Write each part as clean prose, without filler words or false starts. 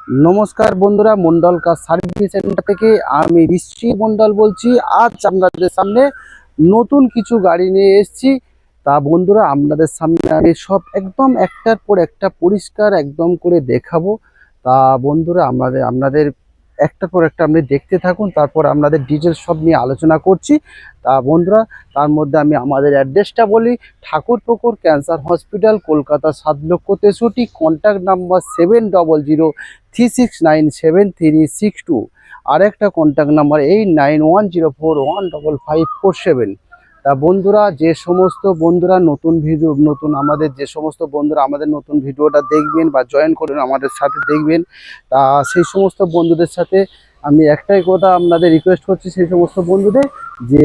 নমস্কার বন্ধুরা, Mondal car service centre থেকে আমি ঋষি মন্ডল বলছি। আজ আপনাদের সামনে নতুন কিছু গাড়ি নিয়ে এসেছি। তা বন্ধুরা, আপনাদের সামনে আমি সব একদম একটার পর একটা পরিষ্কার একদম করে দেখাবো। তা বন্ধুরা, আপনাদের একটার পর একটা আপনি দেখতে থাকুন, তারপর আপনাদের ডিটেলস সব নিয়ে আলোচনা করছি। তা বন্ধুরা, তার মধ্যে আমি আমাদের অ্যাড্রেসটা বলি। Thakurpukur cancer hospital, Kolkata 7,63,। Contact number 7003697362। আর একটা কন্ট্যাক্ট নাম্বার 8910415547। তা বন্ধুরা, যে সমস্ত বন্ধুরা আমাদের নতুন ভিডিওটা দেখবেন বা জয়েন করবেন আমাদের সাথে দেখবেন, তা সেই সমস্ত বন্ধুদের সাথে আমি একটাই কথা আপনাদের রিকোয়েস্ট করছি, সেই সমস্ত বন্ধুদের যে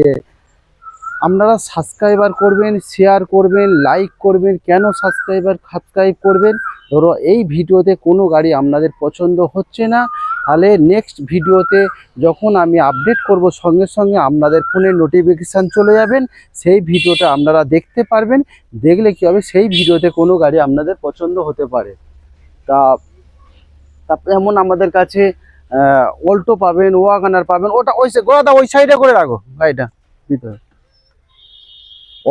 আপনারা সাবস্ক্রাইবার করবেন, শেয়ার করবেন, লাইক করবেন। কেন সাবস্ক্রাইব করবেন? ধরো এই ভিডিওতে কোনো গাড়ি আপনাদের পছন্দ হচ্ছে না, তাহলে নেক্সট ভিডিওতে যখন আমি আপডেট করব সঙ্গে সঙ্গে আপনাদের ফোনে নোটিফিকেশান চলে যাবেন, সেই ভিডিওটা আপনারা দেখতে পারবেন। দেখলে কী হবে, সেই ভিডিওতে কোনো গাড়ি আপনাদের পছন্দ হতে পারে। তা যেমন আমাদের কাছে অল্টো পাবেন, ওয়াগনার পাবেন। ওটা ওই সাইডে করে রাখো গাড়িটা ভিতরে।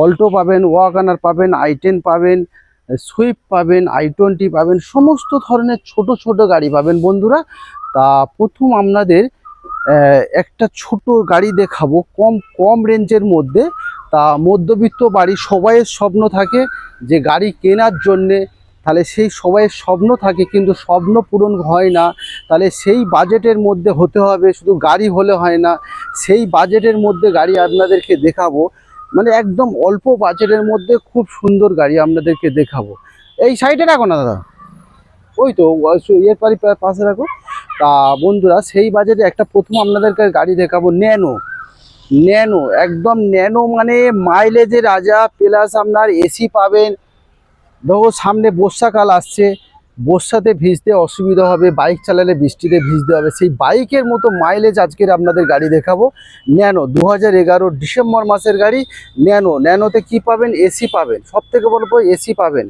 অল্টো পাবেন, ওয়াগনার পাবেন, i10 পাবেন, সুইফট পাবেন, i20 পাবেন, সমস্ত ধরনের ছোট ছোট গাড়ি পাবেন বন্ধুরা। তা প্রথম আপনাদের একটা ছোট গাড়ি দেখাবো কম রেঞ্জের মধ্যে। তা মধ্যবিত্ত বাড়ি সবাইয়ের স্বপ্ন থাকে যে গাড়ি কেনার জন্যে, তাহলে সেই সবাইয়ের স্বপ্ন থাকে কিন্তু স্বপ্ন পূরণ হয় না। তাহলে সেই বাজেটের মধ্যে হতে হবে, শুধু গাড়ি হলে হয় না। সেই বাজেটের মধ্যে গাড়ি আপনাদেরকে দেখাবো, মানে একদম অল্প বাজেটের মধ্যে খুব সুন্দর গাড়ি আপনাদেরকে দেখাবো। এই সাইডে রাখো না দাদা, ওই তো এর পাশে রাখো। তা বন্ধুরা, সেই বাজেটে একটা প্রথম আপনাদেরকে গাড়ি দেখাবো, ন্যানো একদম ন্যানো, মানে মাইলেজের রাজা। প্লাস আপনার এসি পাবেন। দেখো সামনে বর্ষাকাল আসছে, বর্ষাতে ভিজতে অসুবিধা হবে, বাইক চালালে বৃষ্টিতে ভিজতে হবে, সেই বাইকের মতো মাইলেজ আজকের আপনাদের গাড়ি দেখাবো। ন্যানো 2011 ডিসেম্বর মাসের গাড়ি। ন্যানোতে কি পাবেন? এসি পাবেন, সব থেকে বলবো এসি পাবেন।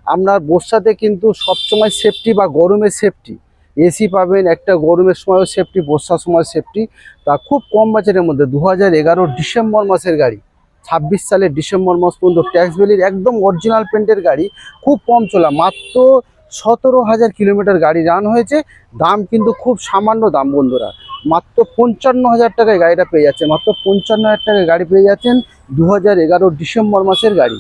আপনার বর্ষাতে কিন্তু সবসময় সেফটি বা গরমে সেফটি, এসি পাবেন। একটা গরমের সময়ও সেফটি, বর্ষার সময় সেফটি। তা খুব কম বাজেটের মধ্যে 2011 ডিসেম্বর মাসের গাড়ি, 26 সালের ডিসেম্বর মাস পর্যন্ত ট্যাক্স ভ্যালির একদম অরিজিনাল পেন্টের গাড়ি। খুব কম চলা, মাত্র 17,000 কিলোমিটার গাড়ি রান হয়েছে। দাম কিন্তু খুব সামান্য দাম বন্ধুরা, মাত্র 55,000 টাকায় গাড়িটা পেয়ে যাচ্ছে। মাত্র 55,000 টাকায় গাড়ি পেয়ে যাচ্ছেন 2011 ডিসেম্বর মাসের গাড়ি।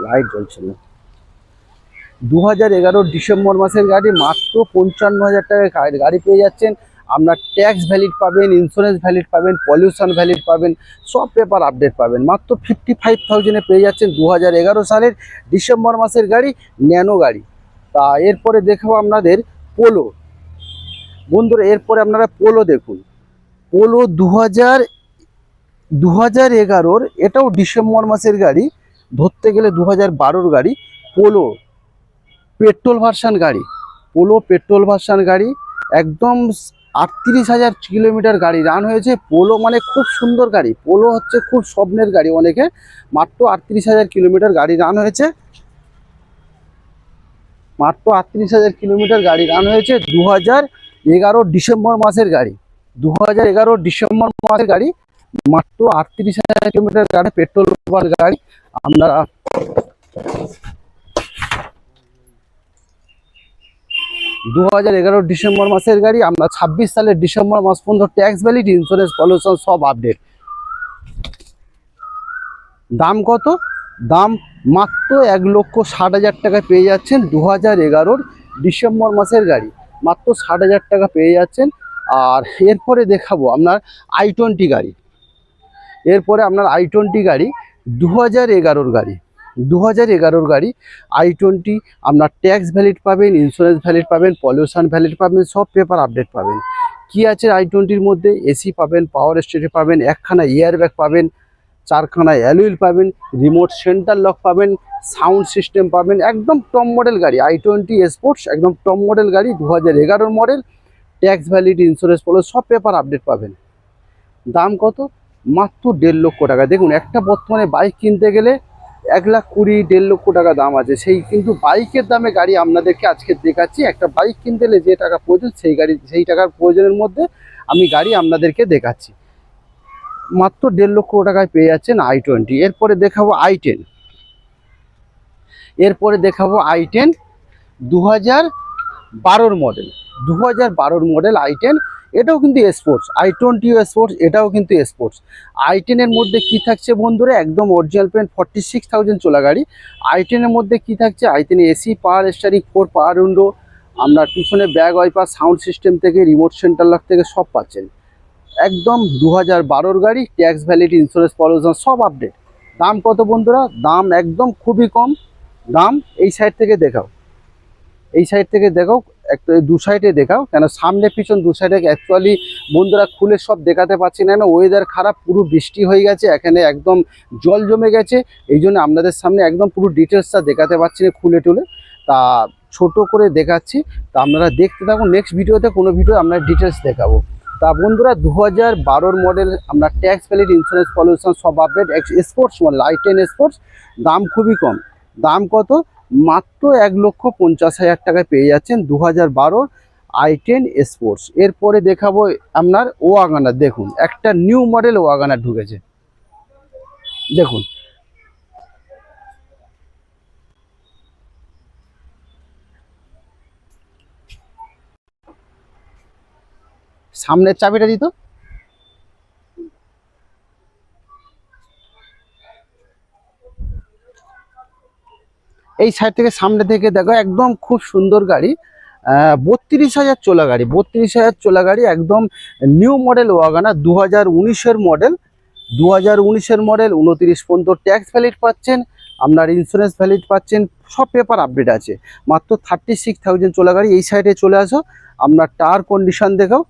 লাইট জ্বলছে না। 2011 ডিসেম্বর মাসের গাড়ি, মাত্র 55,000 টাকায় গাড়ি পেয়ে যাচ্ছেন। আপনার ট্যাক্স ভ্যালিড পাবেন, ইন্স্যুরেন্স ভ্যালিড পাবেন, পলিউশন ভ্যালিড পাবেন, সব পেপার আপডেট পাবেন। মাত্র 55,000-এ পেয়ে যাচ্ছেন 2011 সালের ডিসেম্বর মাসের গাড়ি, ন্যানো গাড়ি। তা এরপরে দেখাবো আপনাদের পোলো বন্ধুরা। এরপরে আপনারা পোলো দেখুন। পোলো 2011, এটাও ডিসেম্বর মাসের গাড়ি, ধরতে গেলে 2012 গাড়ি। পোলো পেট্রোল ভার্সান গাড়ি, একদম 38,000 কিলোমিটার গাড়ি রান হয়েছে। পোলো মানে খুব সুন্দর গাড়ি, পোলো হচ্ছে খুব স্বপ্নের গাড়ি অনেকে। মাত্র 38,000 কিলোমিটার গাড়ি রান হয়েছে, 2011 ডিসেম্বর মাসের গাড়ি। 2011 ডিসেম্বর মাসের গাড়ি, মাত্র 38,000 কিলোমিটার গাড়ি, পেট্রোল গাড়ি। আপনারা 2011 ডিসেম্বর মাসের গাড়ি, আমরা 26 সালের ডিসেম্বর মাস পর্যন্ত ট্যাক্স ভ্যালিড, ইন্স্যুরেন্স, পলিউশন সব আপডেট। দাম কত? দাম মাত্র 1,60,000 টাকায় পেয়ে যাচ্ছেন 2011 ডিসেম্বর মাসের গাড়ি, মাত্র 60,000 টাকা পেয়ে যাচ্ছেন। আর এরপরে দেখাবো আপনার i20 গাড়ি। গাড়ি 2011 গাড়ি, 2011 গাড়ি i20। আপনার ট্যাক্স ভ্যালিড পাবেন, ইন্স্যুরেন্স ভ্যালিড পাবেন, পলিউশন ভ্যালিড পাবেন, সব পেপার আপডেট পাবেন। কি আছে i20-র মধ্যে? এসি পাবেন, পাওয়ার স্টিয়ারিং পাবেন, একখানা এয়ার ব্যাগ পাবেন, 4খানা অ্যালুইল পাবেন, রিমোট সেন্টার লক পাবেন, সাউন্ড সিস্টেম পাবেন। একদম টপ মডেল গাড়ি, i20 স্পোর্টস, একদম টপ মডেল গাড়ি, 2011 model. Tax valid, insurance, pollution সব পেপার আপডেট পাবেন। দাম কত? মাত্র 1.5 লক্ষ টাকা। দেখুন, একটা বর্তমানে বাইক কিনতে গেলে 1,20,000 1.5 লক্ষ টাকা দাম আছে। সেই কিন্তু বাইকের দামে গাড়ি আপনাদেরকে আজকে দেখাচ্ছি। একটা বাইক কিনতে হলে যে টাকা প্রয়োজন সেই টাকার প্রয়োজনের মধ্যে আমি গাড়ি আপনাদেরকে দেখাচ্ছি। মাত্র 1.5 লক্ষ টাকায় পেয়ে যাচ্ছেন i20। এরপরে দেখাবো i10। এরপরে দেখাবো i10 2012 মডেল। 2012 মডেল i10, এটাও কিন্তু স্পোর্টস। i20 স্পোর্টস, এটাও কিন্তু স্পোর্টস। i10 এর মধ্যে কি থাকছে বন্ধুরা, একদম অরিজিনাল পেন 46,000 চলা গাড়ি। i10 এর মধ্যে কি থাকছে, i10 এসি, পাওয়ার স্টারিং, 4 পাওয়ার উইন্ডো, আপনার পিছনে ব্যাগ ওয়াইপার, সাউন্ড সিস্টেম থেকে রিমোট সেন্টার লক থেকে সব পাচ্ছেন। একদম 2012 গাড়ি, ট্যাক্স ভ্যালিড, ইন্স্যুরেন্স, পলিউশন সব আপডেট। দাম কত বন্ধুরা, দাম একদম খুবই কম। দাম এই সাইড থেকে দেখাও, এই সাইড থেকে দেখাও, একটা দু সাইডে দেখাও, কেন সামনে পিছন দু সাইডে অ্যাকচুয়ালি বন্ধুরা খুলে সব দেখাতে পারছি না, ওয়েদার খারাপ, পুরো বৃষ্টি হয়ে গেছে, এখানে একদম জল জমে গেছে, এই জন্য আপনাদের সামনে একদম পুরো ডিটেলসটা দেখাতে পারছি না খুলে টুলে। তা ছোট করে দেখাচ্ছি, তা আপনারা দেখতে থাকুন। নেক্সট ভিডিওতে কোনো ভিডিও আপনার ডিটেলস দেখাবো। তা বন্ধুরা 2012 মডেল, আমরা ট্যাক্স ভ্যালিড, ইন্স্যুরেন্স, পলিউশন সব update, sports model i10 sports. দাম খুবই কম। দাম কত, মাত্র 1,50,000 টাকায় পেয়ে যাচ্ছেন 2012 i10 স্পোর্টস। এরপরে দেখাবো আপনার ওয়াগনার। দেখুন একটা নিউ মডেল ওয়াগনার ঢুকেছে, দেখুন। সামনের চাবিটা দিত, এই সাইড থেকে সামনে থেকে দেখো, একদম খুব সুন্দর গাড়ি। 32,000 চলা গাড়ি, 32,000 চলা গাড়ি, একদম নিউ মডেল ওয়াগনার। 2019-এর মডেল, 2019-এর মডেল, 29 পর্যন্ত ট্যাক্স ভ্যালিড পাচ্ছেন, আপনার ইন্স্যুরেন্স ভ্যালিড পাচ্ছেন, সব পেপার আপডেট আছে। মাত্র 36,000 চলা গাড়ি। এই সাইডে চলে আসো, আপনার টায়ার কন্ডিশন দেখাও,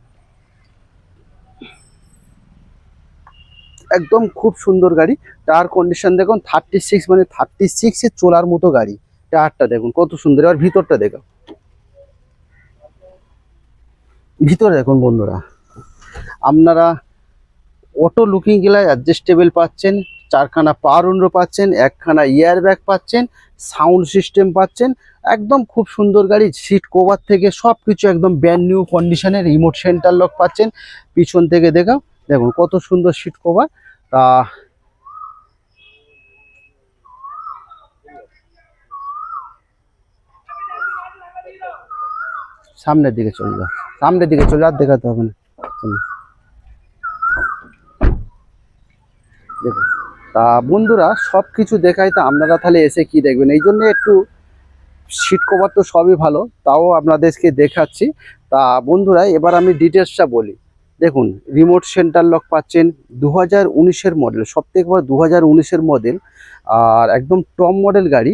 একদম খুব সুন্দর গাড়ি। টায়ার কন্ডিশন দেখুন, 36 মানে 36-এ চলার মতো গাড়ি। টায়ারটা দেখুন কত সুন্দর। এবার ভিতরটা দেখো, ভিতরে দেখুন বন্ধুরা, আপনারা অটো লুকিং গ্লাস অ্যাডজাস্টেবল পাচ্ছেন, 4খানা পাওয়ার উইন্ডো পাচ্ছেন, 1খানা এয়ার ব্যাগ পাচ্ছেন, সাউন্ড সিস্টেম পাচ্ছেন, একদম খুব সুন্দর গাড়ি। সিট কভার থেকে সব কিছু একদম ব্র্যান্ড নিউ কন্ডিশনে, রিমোট সেন্টার লক পাচ্ছেন। পিছন থেকে দেখাও, দেখুন কত সুন্দর সিট কভার। তা সামনের দিকে চলে যাও, সামনের দিকে চলে আর দেখাতে হবে না। দেখুন, তা বন্ধুরা সব কিছু দেখাই, তা আপনারা তাহলে এসে কি দেখবেন, এই জন্য একটু সিট কভার তো সবই ভালো, তাও আপনাদেরকে দেখাচ্ছি। তা বন্ধুরা এবার আমি ডিটেলসটা বলি। দেখুন রিমোট সেন্টার লক পাচ্ছেন, 2019-এর মডেল, সব থেকে বড় 2019-এর মডেল, আর একদম টপ মডেল গাড়ি।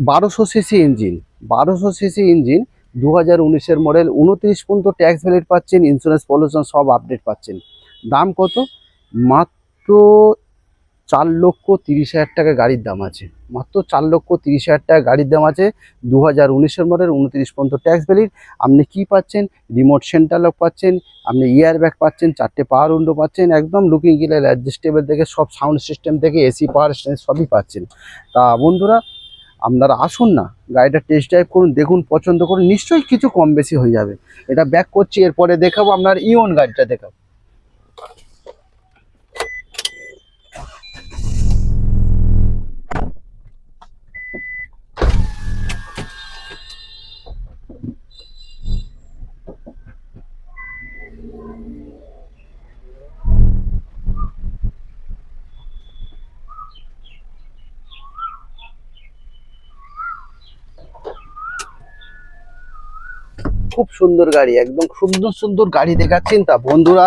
1200 সিসি ইঞ্জিন, 1200 সিসি ইঞ্জিন, 2019-এর মডেল, 29 পর্যন্ত ট্যাক্স ভ্যালিড পাচ্ছেন, ইন্স্যুরেন্স, পলিউশন সব আপডেট পাচ্ছেন। দাম কত, মাত্র 4,30,000 টাকা গাড়ির দাম আছে। মাত্র 4,30,000 টাকা গাড়ির দাম আছে। 2019-এর মডেল, 29 পর্যন্ত ট্যাক্স ভ্যালিড। আপনি কি পাচ্ছেন, রিমোট সেন্টার লক পাচ্ছেন, আপনি এয়ার ব্যাগ পাচ্ছেন, 4টে পাওয়ার উইন্ডো পাচ্ছেন, একদম লুকিং গ্লাস অ্যাডজাস্টেবল থেকে সব সাউন্ড সিস্টেম থেকে এসি, পাওয়ার স্টেশন সবই পাচ্ছেন। তা বন্ধুরা আপনারা আসুন না, গাড়িটা টেস্ট ড্রাইভ করুন, দেখুন, পছন্দ করুন, নিশ্চয়ই কিছু কম বেশি হয়ে যাবে। এটা ব্যাক করছি, এরপরে দেখাবো আপনার ইওন গাড়িটা দেখাবো। খুব সুন্দর গাড়ি, একদম সুন্দর সুন্দর গাড়ি দেখাচ্ছেন। তা বন্ধুরা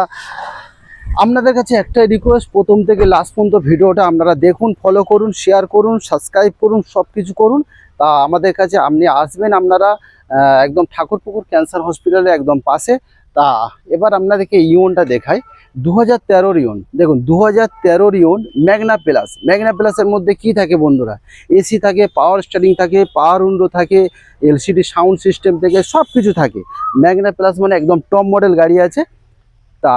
আপনাদের কাছে একটাই রিকোয়েস্ট, প্রথম থেকে লাস্ট পর্যন্ত ভিডিওটা আপনারা দেখুন, ফলো করুন, শেয়ার করুন, সাবস্ক্রাইব করুন, সব কিছু করুন। তা আমাদের কাছে আপনি আসবেন, আপনারা একদম ঠাকুরপুকুর ক্যান্সার হসপিটালে একদম পাশে। তা এবার আপনাদেরকে ইওনটা দেখাই, 2013 ইওন। দেখুন 2013 ইওন ম্যাগনা প্লাস। ম্যাগনা প্লাসের মধ্যে কি থাকে বন্ধুরা, এসি থাকে, পাওয়ার স্টারিং থাকে, পাওয়ার উইন্ডো থাকে, এলসিডি সাউন্ড সিস্টেম থেকে সব কিছু থাকে। ম্যাগনা প্লাস মানে একদম টপ মডেল গাড়ি আছে। তা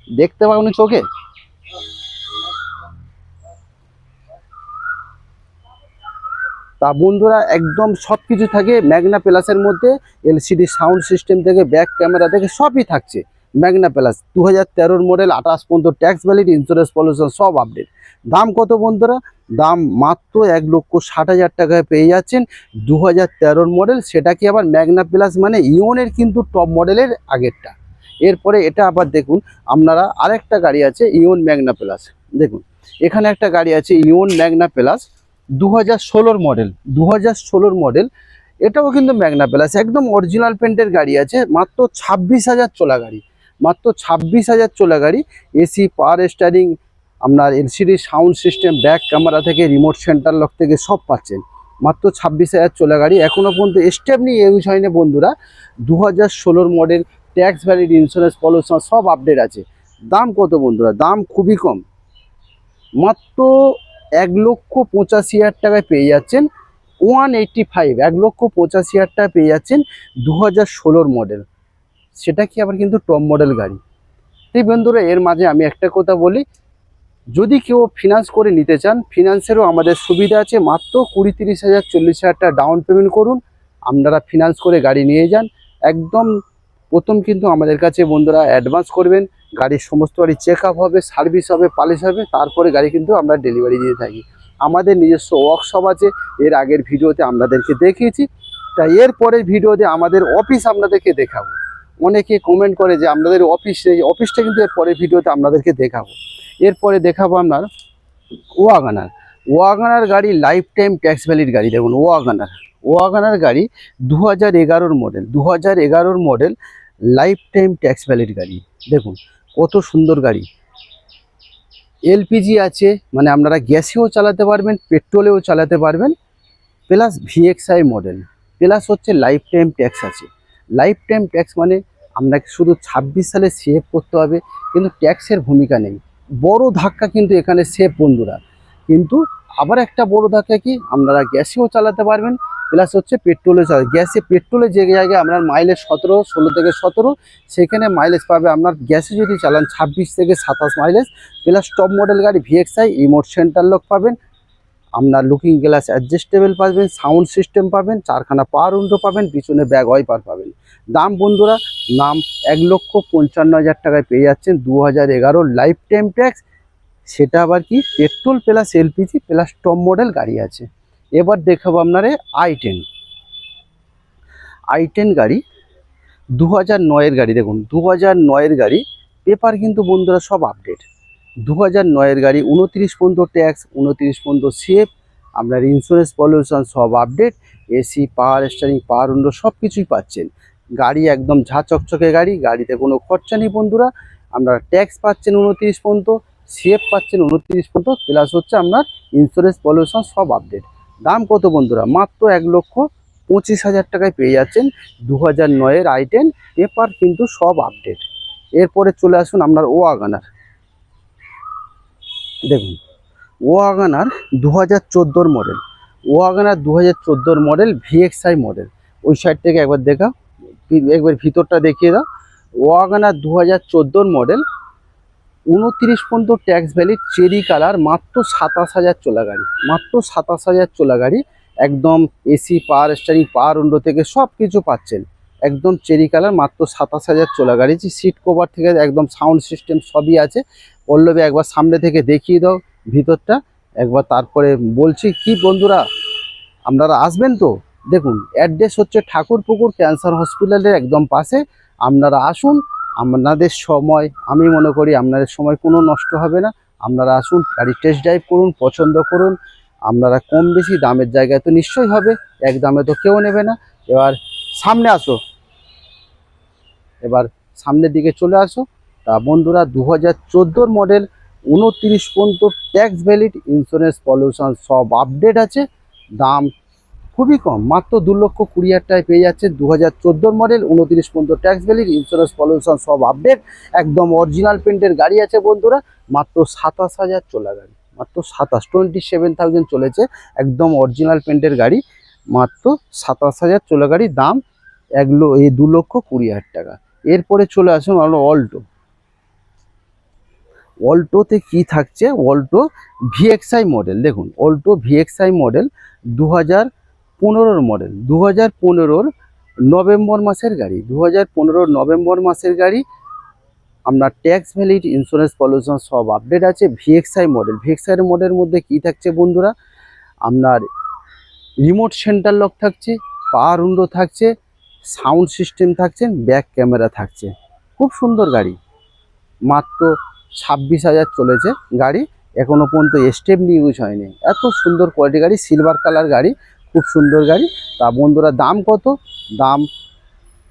দেখতে পাবেন চোখে, তা বন্ধুরা একদম সব কিছু থাকে ম্যাগনা প্লাসের মধ্যে। এলসিডি সাউন্ড সিস্টেম থেকে ব্যাক ক্যামেরা থেকে সবই থাকছে ম্যাগনা প্লাস। 2013 মডেল, 28 পর্যন্ত ট্যাক্স ভ্যালিড, ইন্স্যুরেন্স পলিউশন সব আপডেট। দাম কত বন্ধুরা? দাম মাত্র 1,60,000 টাকায় পেয়ে যাচ্ছেন 2013 মডেল। সেটা কি আবার ম্যাগনা প্লাস মানে ইওনের কিন্তু টপ মডেলের আগেরটা। এরপরে এটা আবার দেখুন আপনারা আরেকটা গাড়ি আছে ইওন ম্যাগনা প্লাস। দেখুন এখানে একটা গাড়ি আছে ইওন ম্যাগনা প্লাস 2016 মডেল, 2016 মডেল। এটাও কিন্তু ম্যাগনা প্লাস একদম অরিজিনাল পেন্টের গাড়ি আছে, মাত্র 26,000 চলা গাড়ি, মাত্র 26,000 চলা গাড়ি। এসি, পাওয়ার স্টিয়ারিং, আপনার LCD sound system, back camera থেকে রিমোট সেন্টার লক থেকে সব পাচ্ছেন। মাত্র 26,000 চলা গাড়ি, এখনও পর্যন্ত স্টেপনি ইউজ হয়নি বন্ধুরা। 2016 model, tax valid, insurance pollution সব আপডেট আছে। দাম কত বন্ধুরা? দাম খুবই কম, মাত্র 1,85,000 টাকায় পেয়ে যাচ্ছেন 185, 1,85,000 টাকা পেয়ে যাচ্ছেন 2016 মডেল। সেটা কি আবার কিন্তু টপ মডেল গাড়ি। তাই বন্ধুরা এর মাঝে আমি একটা কথা বলি, যদি কেউ ফিনান্স করে নিতে চান, ফিনান্সেরও আমাদের সুবিধা আছে। মাত্র 20-30,000, 40,000 টাকা ডাউন পেমেন্ট করুন, আপনারা ফিনান্স করে গাড়ি নিয়ে যান। একদম প্রথম কিন্তু আমাদের কাছে বন্ধুরা অ্যাডভান্স করবেন, গাড়ির সমস্ত গাড়ি চেক আপ হবে, সার্ভিস হবে, পালিশ হবে, তারপরে গাড়ি কিন্তু আমরা ডেলিভারি দিয়ে থাকি। আমাদের নিজস্ব ওয়ার্কশপ আছে, এর আগের ভিডিওতে আপনাদেরকে দেখিয়েছি। তাই এর পরের ভিডিওতে আমাদের অফিস আপনাদেরকে দেখাবো। অনেকে কমেন্ট করে যে আপনাদের অফিসটা কিন্তু এর পরের ভিডিওতে আপনাদেরকে দেখাবো। এরপরে দেখাবো আপনার ওয়াগনার। ওয়াগনার গাড়ি লাইফ টাইম ট্যাক্স ভ্যালিড গাড়ি। দেখুন ওয়াগনার গাড়ি 2011 model, 2011 model, life time tax valid গাড়ি। দেখুন কত সুন্দর গাড়ি। এলপিজি আছে, মানে আপনারা গ্যাসেও চালাতে পারবেন, পেট্রোলেও চালাতে পারবেন, প্লাস ভিএক্সআই মডেল, প্লাস হচ্ছে লাইফ টাইম ট্যাক্স আছে। লাইফ টাইম ট্যাক্স মানে আপনাকে শুধু 26 সালে সেভ করতে হবে, কিন্তু ট্যাক্সের ভূমিকা নেই। বড় ধাক্কা কিন্তু এখানে সেভ বন্ধুরা। কিন্তু আবার একটা বড় ধাক্কা কি, আপনারা গ্যাসেও চালাতে পারবেন, প্লাস হচ্ছে পেট্রোলে গ্যাসে পেট্রোলে যে জায়গায় আপনার মাইলেজ 16 থেকে 17, সেখানে মাইলেজ পাবে আপনার গ্যাসে যদি চালান 26 থেকে 27 মাইলেজ। প্লাস টপ মডেল গাড়ি ভিএক্সআই, রিমোট সেন্টার লক পাবেন, আপনার লুকিং গ্লাস অ্যাডজাস্টেবল পাবেন, সাউন্ড সিস্টেম পাবেন, 4খানা পাওয়ার উইন্ডো পাবেন, পিছনে ব্যাক ওয়াইপার পাবেন। দাম বন্ধুরা, দাম 1,55,000 টাকায় পেয়ে যাচ্ছেন 2011 লাইফ টাইম ট্যাক্স। সেটা আবার কি petrol plus LPG plus top model গাড়ি আছে। এবার দেখাবো আপনারে i10 গাড়ি, 2009 গাড়ি। দেখুন 2009 গাড়ি, পেপার কিন্তু বন্ধুরা সব আপডেট। 2009 গাড়ি, 29 পর্যন্ত ট্যাক্স, 29 পর্যন্ত সেফ, আপনার ইন্স্যুরেন্স পলিউশন সব আপডেট, এসি, পাওয়ার স্টিয়ারিং, পাওয়ার উইন্ডো সব কিছুই পাচ্ছেন। গাড়ি একদম ঝা চকচকে গাড়ি, গাড়িতে কোনো খরচা নেই বন্ধুরা। আপনারা ট্যাক্স পাচ্ছেন 29 পর্যন্ত, সেফ পাচ্ছেন 29 পর্যন্ত, প্লাস হচ্ছে আপনার ইন্স্যুরেন্স পলিউশন সব আপডেট। দাম কত বন্ধুরা? মাত্র 1,25,000 টাকায় পেয়ে যাচ্ছেন 2009 i10, পেপার কিন্তু সব আপডেট। এরপরে চলে আসুন আপনার ওয়াগনার। দেখুন WagonR 2014 model, WagonR 2014 model, VXI model. ওই সাইড থেকে একবার দেখা, একবার ভিতরটা দেখিয়ে দাও। ওয়াগনার 2014 মডেল, 29 পর্যন্ত ট্যাক্স ভ্যালিড, চেরি কালার, মাত্র 27,000 চলা গাড়ি, মাত্র 27,000 চলা গাড়ি। একদম এসি, পাওয়ার স্টিয়ারিং, পাওয়ার উইন্ডো থেকে সব কিছু পাচ্ছেন। একদম চেরি কালার, মাত্র 27,000 চলা গাড়ি। সিট কভার থেকে একদম সাউন্ড সিস্টেম সবই আছে। পল্লবী একবার সামনে থেকে দেখিয়ে দাও ভিতরটা একবার, তারপরে বলছি কি বন্ধুরা আপনারা আসবেন তো। দেখুন অ্যাড্রেস হচ্ছে ঠাকুরপুকুর ক্যান্সার হসপিটালের একদম পাশে। আপনারা আসুন, আপনাদের সময়, আমি মনে করি আপনাদের সময় কোনো নষ্ট হবে না। আপনারা আসুন, গাড়ি টেস্ট ড্রাইভ করুন, পছন্দ করুন। আপনারা কম বেশি দামের জায়গায় তো নিশ্চয়ই হবে, এক দামে তো কেউ নেবে না। এবার সামনে আসো, এবার সামনের দিকে চলে আসো। তা বন্ধুরা 2014 মডেল, 29 পর্যন্ত ট্যাক্স ভ্যালিড, ইন্স্যুরেন্স পলিউশন সব আপডেট আছে। দাম খুবই কম, মাত্র 2,20,000 টাকায় পেয়ে যাচ্ছে 2014 মডেল, 29 পর্যন্ত ট্যাক্স ভ্যালিড, ইন্স্যুরেন্স পলিউশন সব আপডেট, একদম অরিজিনাল পেন্টের গাড়ি আছে বন্ধুরা। মাত্র 27,000 চলা গাড়ি, মাত্র 27,000 চলেছে, একদম অরিজিনাল পেন্টের গাড়ি, মাত্র 27,000 চলা গাড়ি। দাম 2,20,000 টাকা। এরপরে চলে আসুন আমরা অল্টো। অল্টোতে কি থাকছে, অল্টো ভিএক্সআই মডেল। দেখুন Alto VXI model 2015 model, 2015 November মাসের গাড়ি, 2015 নভেম্বর মাসের গাড়ি। আপনার ট্যাক্স ভ্যালিড, ইন্স্যুরেন্স, পলিউশন সব আপডেট আছে। ভিএক্সআই মডেল, ভিএক্সআই মডেলের মধ্যে কি থাকছে বন্ধুরা, আপনার রিমোট সেন্টার লক থাকছে, পাওয়ার উইন্ডো থাকছে, সাউন্ড সিস্টেম থাকছে, ব্যাক ক্যামেরা থাকছে। খুব সুন্দর গাড়ি, মাত্র 26,000 চলেছে গাড়ি, এখনো পর্যন্ত স্টেপনি ইউজ হয়নি। এত সুন্দর কোয়ালিটি গাড়ি, সিলভার কালার গাড়ি, খুব সুন্দর গাড়ি। তা বন্ধুরা দাম কত, দাম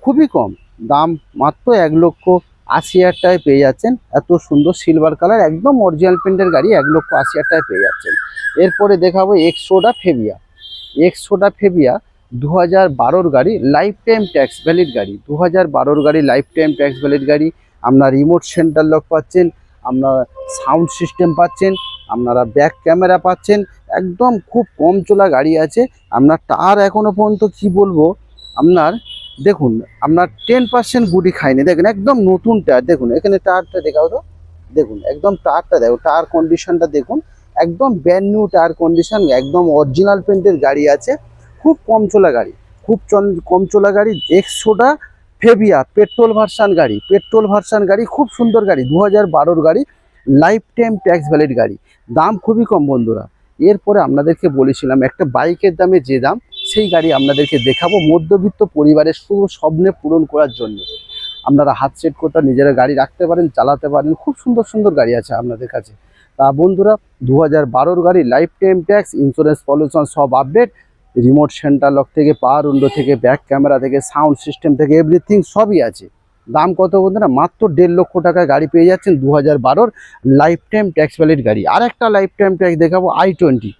খুবই কম, দাম মাত্র 1,80,000 টাকায় পেয়ে যাচ্ছেন। এত সুন্দর সিলভার কালার একদম অরিজিনাল প্রিন্টের গাড়ি 1,80,000 টাকায় পেয়ে যাচ্ছেন। এরপরে দেখাবো এক্সোডা ফেবিয়া। এক্সোডা ফেবিয়া 2012 গাড়ি, লাইফ টাইম ট্যাক্স ভ্যালিড গাড়ি, 2012 গাড়ি, লাইফ টাইম ট্যাক্স ভ্যালিড গাড়ি। আপনার রিমোট সেন্টার লক পাচ্ছেন, আপনার সাউন্ড সিস্টেম পাচ্ছেন, আপনারা ব্যাক ক্যামেরা পাচ্ছেন। একদম খুব কম চলা গাড়ি আছে। আপনার টায়ার এখনো পর্যন্ত কি বলবো, আপনার দেখুন আপনার 10% গুটি খায়নি। দেখেন একদম নতুন টায়ার, দেখুন এখানে টায়ারটা দেখাও তো, দেখুন একদম টায়ারটা দেখো, টায়ার কন্ডিশনটা দেখুন, একদম ব্র্যান্ড নিউ টায়ার কন্ডিশন, একদম অরিজিনাল পেন্টের গাড়ি আছে। খুব কম চলা গাড়ি, খুব কম চলা গাড়ি। এক্সোডা ফেবিয়া পেট্রোল ভার্সান গাড়ি, পেট্রোল ভার্সান গাড়ি, খুব সুন্দর গাড়ি, 2012 গাড়ি, লাইফ টাইম ট্যাক্স ভ্যালিড গাড়ি। দাম খুবই কম বন্ধুরা। এরপরে আপনাদেরকে বলেছিলাম একটা বাইকের দামে যে দাম, সেই গাড়ি আপনাদেরকে দেখাবো মধ্যবিত্ত পরিবারের শুধু স্বপ্নে পূরণ করার জন্য। আপনারা হাত সেট করতে নিজেরা গাড়ি রাখতে পারেন, চালাতে পারেন, খুব সুন্দর সুন্দর গাড়ি আছে আপনাদের কাছে। তা বন্ধুরা 2012 গাড়ি, life time tax, insurance, pollution সব আপডেট, রিমোট সেন্টার লক থেকে, পাওয়ার উইন্ডো থেকে, ব্যাক ক্যামেরা থেকে, সাউন্ড সিস্টেম থেকে, এভরিথিং সবই আছে। দাম কত বন্ধুরা, মাত্র 1.5 লক্ষ টাকায় গাড়ি পেয়ে যাচ্ছেন 2012 লাইফ টাইম ট্যাক্স ভ্যালিড গাড়ি। আর একটা লাইফ টাইম ট্যাক্স দেখাবো, i20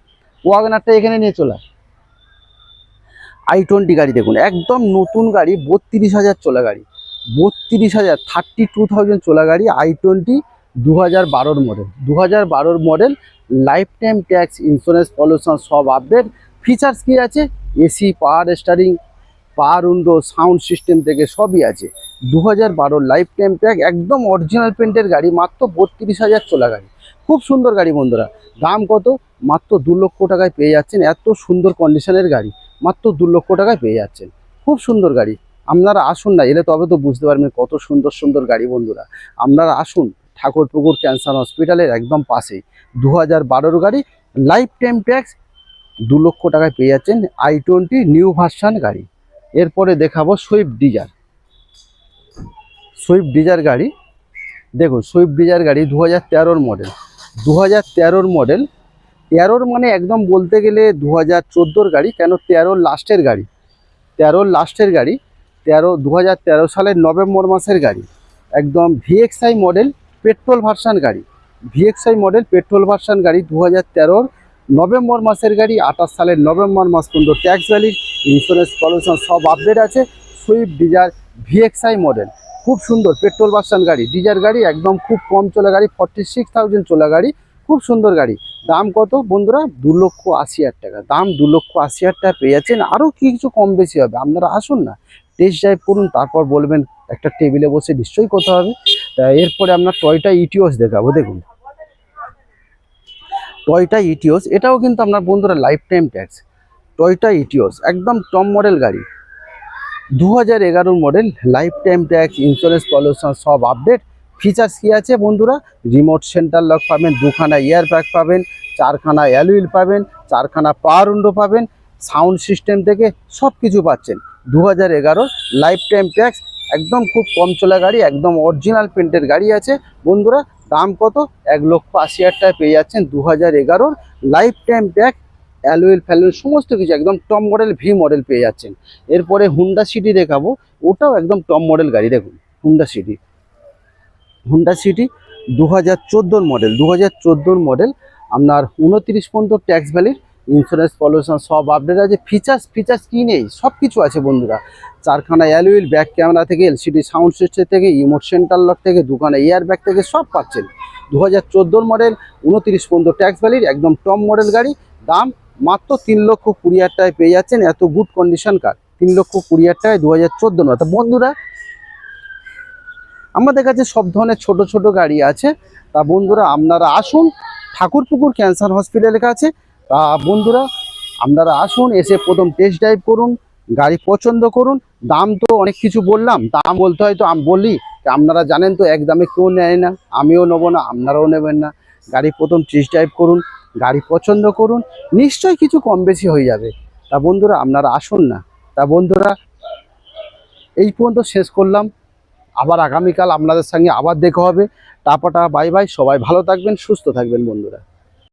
ওয়াগনারটা এখানে নিয়ে চলা। i20 গাড়ি দেখুন একদম নতুন গাড়ি, 32,000 চলা গাড়ি, 32,000, 32,000 চলা গাড়ি, i20 2012 model, 2012 model, life time tax, insurance, pollution সব আপডেট। ফিচার্স কি আছে, এসি, পাওয়ার স্টারিং, পাওয়ার উইন্ডো, সাউন্ড সিস্টেম থেকে সবই আছে। 2012 লাইফ টাইম ট্যাক্স, একদম অরিজিনাল পেন্টের গাড়ি, মাত্র 32,000 চলা গাড়ি। খুব সুন্দর গাড়ি বন্ধুরা। দাম কত, মাত্র 2 লক্ষ টাকায় পেয়ে যাচ্ছেন। এত সুন্দর কন্ডিশনের গাড়ি মাত্র 2 লক্ষ টাকায় পেয়ে যাচ্ছেন। খুব সুন্দর গাড়ি। আপনারা আসুন না, এলে তবে তো বুঝতে পারবেন কত সুন্দর সুন্দর গাড়ি বন্ধুরা। আপনারা আসুন, ঠাকুরপুকুর ক্যান্সার হসপিটালের একদম পাশেই 2012 গাড়ি, লাইফ টাইম ট্যাক্স, 2 লক্ষ টাকায় পেয়ে যাচ্ছেন i20 নিউ ভার্সান গাড়ি। এরপরে দেখাবো সুইফট ডিজায়ার। সুইফট ডিজায়ার গাড়ি দেখুন, সুইফট ডিজায়ার গাড়ি 2013 মডেল, 2013 মডেল, 13 মানে একদম বলতে গেলে 2014 গাড়ি, কেন 13 লাস্টের গাড়ি, 13 লাস্টের গাড়ি, 2013 সালের নভেম্বর মাসের গাড়ি। একদম ভিএক্সআই মডেল পেট্রোল ভার্সান গাড়ি, ভিএক্সআই মডেল পেট্রোল ভার্সান গাড়ি, 2013 নভেম্বর মাসের গাড়ি। 28 সালের নভেম্বর মাস পর্যন্ত ট্যাক্স ভ্যালিড, ইন্স্যুরেন্স, পলিউশন সব আপডেট আছে। সুইফট ডিজায়ার ভিএক্সআই মডেল, খুব সুন্দর পেট্রোল ভার্সান গাড়ি, ডিজায়ার গাড়ি, একদম খুব কম চলা গাড়ি, 46,000 চলা গাড়ি, খুব সুন্দর গাড়ি। দাম কত বন্ধুরা, 2,80,000 টাকা। দাম 2,80,000 টাকা পেয়ে যাচ্ছেন। আরও কিছু কম বেশি হবে, আপনারা আসুন না, টেস্ট ড্রাইভ করুন, তারপর বলবেন একটা টেবিলে বসে নিশ্চয়ই কথা হবে। তা এরপরে আপনার টয়োটা ইটিওস দেখাবো। দেখুন টয়োটা ইটিওস, এটাও কিন্তু আপনার বন্ধুরা লাইফ টাইম ট্যাক্স। টয়োটা ইটিওস একদম টপ মডেল গাড়ি, 2011 model, life time tax, insurance, pollution সব আপডেট। ফিচার্স কী আছে বন্ধুরা, রিমোট সেন্টার লক পাবেন, 2খানা এয়ার ব্যাগ পাবেন, 4খানা অ্যালুইল পাবেন, 4খানা পাওয়ার উইন্ডো পাবেন, সাউন্ড সিস্টেম থেকে সব কিছু পাচ্ছেন। 2011 লাইফ টাইম ট্যাক্স, একদম খুব কম চলা গাড়ি, একদম অরিজিনাল পেন্টের গাড়ি আছে বন্ধুরা। দাম কত, 1,80,000 টাকায় পেয়ে যাচ্ছেন 2011 লাইফ টাইম ট্যাক্স, অ্যালুইল ফ্যালুইল সমস্ত কিছু একদম টপ মডেল, ভি মডেল পেয়ে যাচ্ছেন। এরপরে হুন্ডা সিটি দেখাবো, ওটাও একদম টপ মডেল গাড়ি। দেখুন Honda city, Honda city 2014 model, 2014 model, আপনার 29 পর্যন্ত ট্যাক্স ভ্যালিড, ইন্স্যুরেন্স, পলিউশন সব আপডেট আছে। ফিচার্স কী নেই, সব কিছু আছে বন্ধুরা। 4খানা অ্যালুইল, ব্যাক ক্যামেরা থেকে, এলসিডি সাউন্ড সিস্টেম থেকে, রিমোট সেন্টার লক থেকে, 2খানা এয়ার ব্যাগ থেকে সব পাচ্ছেন। 2014 মডেল, 29 পর্যন্ত ট্যাক্স ভ্যালিড, একদম টপ মডেল গাড়ি। দাম মাত্র 3,20,000 টাকায় পেয়ে যাচ্ছেন। এত গুড কন্ডিশন কার, 3,20,000 টাকায় 2014 মডেল। বন্ধুরা আমাদের কাছে সব ধরনের ছোট ছোট গাড়ি আছে। তা বন্ধুরা আপনারা আসুন, ঠাকুরপুকুর ক্যান্সার হসপিটালের কাছে। তা বন্ধুরা আপনারা আসুন, এসে প্রথম টেস্ট ড্রাইভ করুন, গাড়ি পছন্দ করুন। দাম তো অনেক কিছু বললাম, দাম বলতে হয়তো আমি বলি, আপনারা জানেন তো এক দামে কেউ নেয় না, আমিও নেবো না, আপনারাও নেবেন না। গাড়ি প্রথম টেস্ট ড্রাইভ করুন, গাড়ি পছন্দ করুন, নিশ্চয়ই কিছু কম বেশি হয়ে যাবে। তা বন্ধুরা আপনারা আসুন না। তা বন্ধুরা এই পর্যন্ত শেষ করলাম, আবার আগামীকাল আপনাদের সঙ্গে আবার দেখা হবে। টাটা বাই বাই, সবাই ভালো থাকবেন, সুস্থ থাকবেন বন্ধুরা।